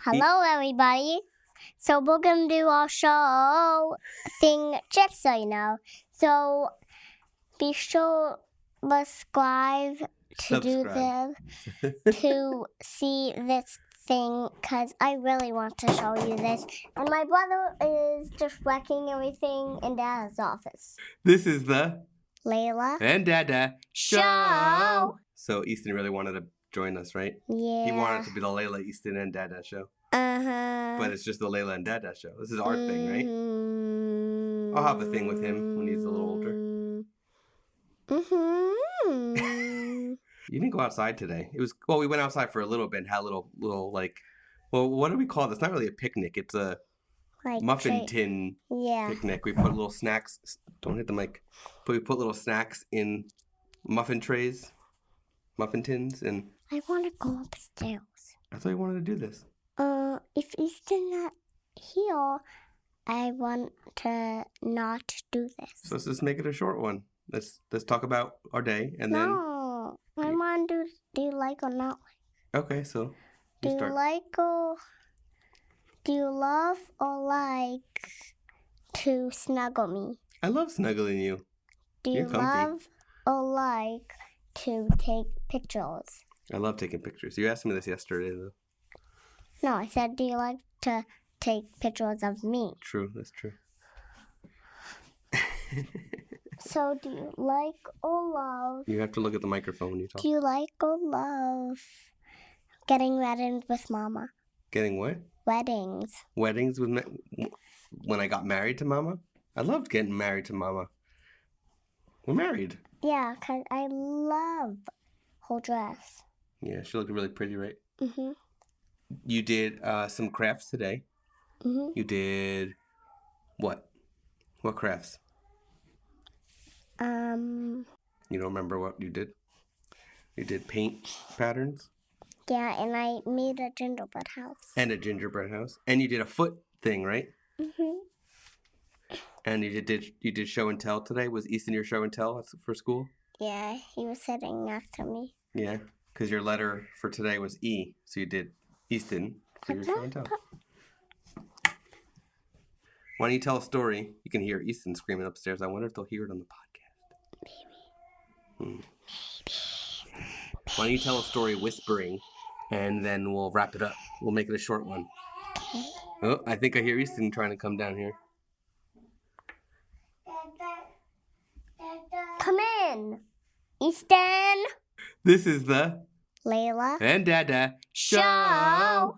Hello, everybody. So we're going to do our show thing just so you know. So be sure to subscribe to do this, to see this thing, because I really want to show you this. And my brother is just wrecking everything in Dada's office. This is the Layla and Dada show. So Easton really wanted to join us, right? Yeah. He wanted it to be the Layla, Easton, and Dada show. Uh-huh. But it's just the Layla and Dada show. This is our thing, right? I'll have a thing with him when he's a little older. You didn't go outside today. We went outside for a little bit and had a little like, well, what do we call this? It's not really a picnic. It's a muffin tin picnic. We put little snacks. Don't hit the mic. But we put little snacks in muffin trays, muffin tins, and I want to go upstairs. I thought you wanted to do this. If Easton's not here, I want to not do this. So let's just make it a short one. Let's talk about our day and then. No, I want to do you like or not like. Okay, so do you love or like to snuggle me? I love snuggling you. Do you love or like to take pictures? I love taking pictures. You asked me this yesterday, though. No, I said, do you like to take pictures of me? True, that's true. So, do you like or love? You have to look at the microphone when you talk. Do you like or love getting weddings with Mama? Getting what? Weddings. Weddings with when I got married to Mama? I loved getting married to Mama. We're married. Yeah, because I love her dress. Yeah, she looked really pretty, right? Mm-hmm. You did some crafts today. Mm-hmm. You did what? What crafts? You don't remember what you did? You did paint patterns? Yeah, and I made a gingerbread house. And a gingerbread house. And you did a foot thing, right? Mm-hmm. And you did show and tell today? Was Easton your show and tell for school? Yeah, he was sitting next to me. Yeah, because your letter for today was E, so you did Easton for your show and tell. Why don't you tell a story? You can hear Easton screaming upstairs. I wonder if they'll hear it on the podcast. Maybe. Why don't you tell a story whispering, and then we'll wrap it up. We'll make it a short one. Okay. Oh, I think I hear Easton trying to come down here. Come in, Easton. This is the Layla and Dada show.